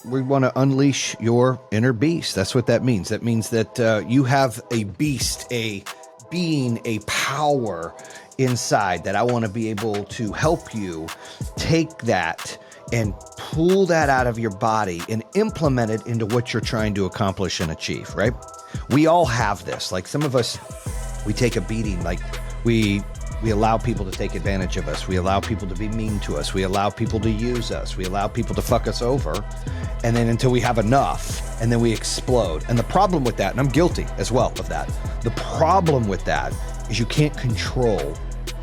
we want to unleash your inner beast. That's what that means. That means that you have a beast, a being, a power inside that I want to be able to help you take that and pull that out of your body and implement it into what you're trying to accomplish and achieve, right? We all have this. Like some of us, we take a beating. Like we allow people to take advantage of us. We allow people to be mean to us. We allow people to use us. We allow people to fuck us over. And then until we have enough, and then we explode. And the problem with that, and I'm guilty as well of that, the problem with that is you can't control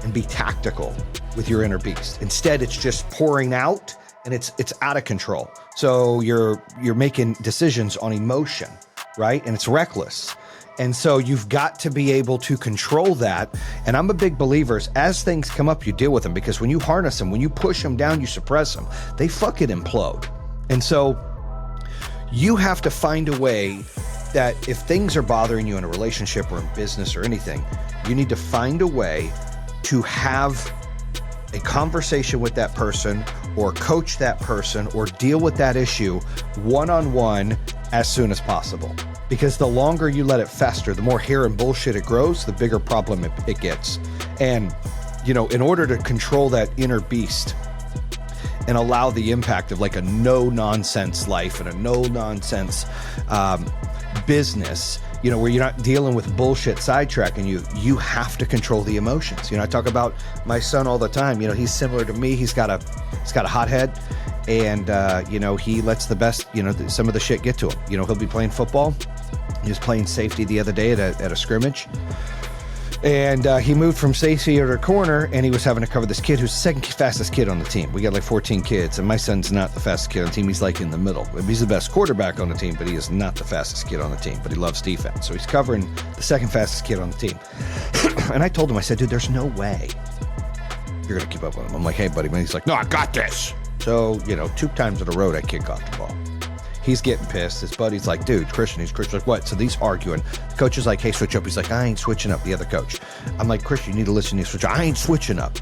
and be tactical with your inner beast. Instead, it's just pouring out and it's out of control. So you're making decisions on emotion, right? And it's reckless. And so you've got to be able to control that. And I'm a big believer, as things come up, you deal with them, because when you harness them, when you push them down, you suppress them, they fucking implode. And so you have to find a way that if things are bothering you in a relationship or in business or anything, you need to find a way to have a conversation with that person or coach that person or deal with that issue one-on-one as soon as possible. Because the longer you let it fester, the more hair and bullshit it grows, the bigger problem it gets. And, you know, in order to control that inner beast and allow the impact of like a no-nonsense life and a no-nonsense business, you know, where you're not dealing with bullshit sidetracking you have to control the emotions. You know, I talk about my son all the time. You know, he's similar to me. He's got a hot head, and you know, he lets the best, you know, some of the shit get to him. You know, he'll be playing football. He was playing safety the other day at a scrimmage, and he moved from safety to a corner, and he was having to cover this kid who's the second fastest kid on the team. We got like 14 kids, and my son's not the fastest kid on the team. He's like in the middle. He's the best quarterback on the team, but he is not the fastest kid on the team, but he loves defense. So he's covering the second fastest kid on the team. And I told him, I said, dude, there's no way you're going to keep up with him. I'm like, hey, buddy. And he's like, no, I got this. So, you know, 2 times in a row, I kick off the ball. He's getting pissed. His buddy's like, dude, Christian's like, what? So these arguing. The coach is like, hey, switch up. He's like, I ain't switching up. The other coach. I'm like, Christian, you need to listen to me switch up. I ain't switching up.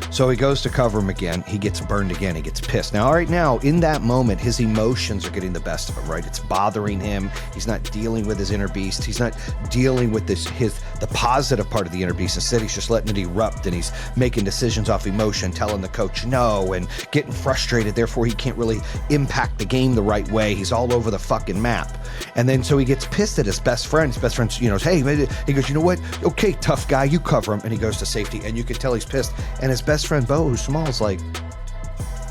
So he goes to cover him again. He gets burned again. He gets pissed. Now, right now, in that moment, his emotions are getting the best of him, right? It's bothering him. He's not dealing with his inner beast. He's not dealing with the positive part of the inner beast. Instead, he's just letting it erupt, and he's making decisions off emotion, telling the coach no, and getting frustrated. Therefore, he can't really impact the game the right way. He's all over the fucking map. And then so he gets pissed at his best friend. His best friend, you know, hey, he goes, you know what? Okay, tough guy, you cover him. And he goes to safety, and you can tell he's pissed. And his best friend Bo, who's small, is like,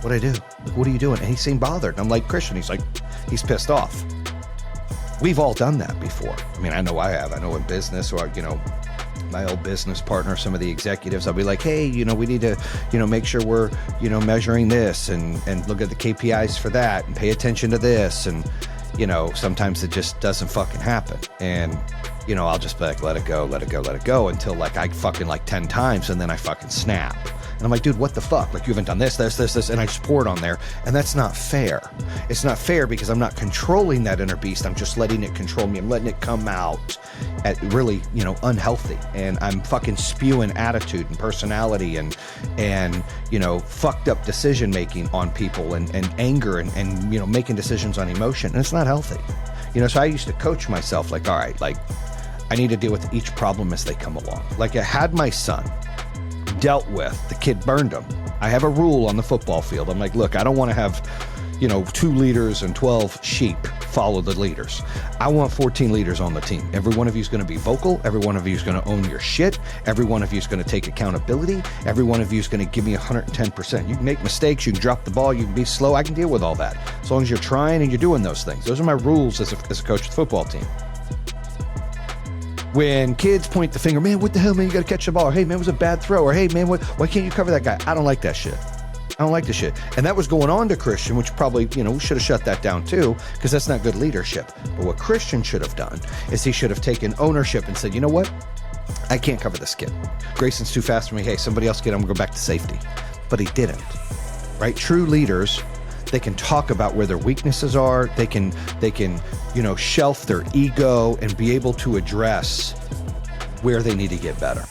what'd I do? Like, what are you doing? And he seemed bothered. And I'm like, Christian, he's like, he's pissed off. We've all done that before. I mean, I know I have. I know in business, or, you know, my old business partner, some of the executives, I'll be like, hey, you know, we need to, you know, make sure we're, you know, measuring this and look at the KPIs for that and pay attention to this. And, you know, sometimes it just doesn't fucking happen. And, you know, I'll just be like, let it go until like I fucking like 10 times, and then I fucking snap. And I'm like, dude, what the fuck? Like, you haven't done this, and I just pour it on there. And that's not fair. It's not fair because I'm not controlling that inner beast. I'm just letting it control me. I'm letting it come out at really, you know, unhealthy. And I'm fucking spewing attitude and personality and you know, fucked up decision making on people and anger and, you know, making decisions on emotion. And it's not healthy. You know, so I used to coach myself like, all right, like, I need to deal with each problem as they come along. Like, I had my son dealt with, the kid burned him. I have a rule on the football field. I'm like, look, I don't want to have, you know, 2 leaders and 12 sheep follow the leaders. I want 14 leaders on the team. Every one of you is going to be vocal. Every one of you is going to own your shit. Every one of you is going to take accountability. Every one of you is going to give me 110%. You can make mistakes. You can drop the ball. You can be slow. I can deal with all that. As long as you're trying and you're doing those things. Those are my rules as a coach of the football team. When kids point the finger, man, what the hell, man, you got to catch the ball. Or, hey, man, it was a bad throw. Or, hey, man, why can't you cover that guy? I don't like that shit. I don't like the shit. And that was going on to Christian, which probably, you know, should have shut that down too, because that's not good leadership. But what Christian should have done is he should have taken ownership and said, you know what? I can't cover this kid. Grayson's too fast for me. Hey, somebody else get him. I'm going to go back to safety. But he didn't, right? True leaders, they can talk about where their weaknesses are. They can, you know, shelf their ego and be able to address where they need to get better.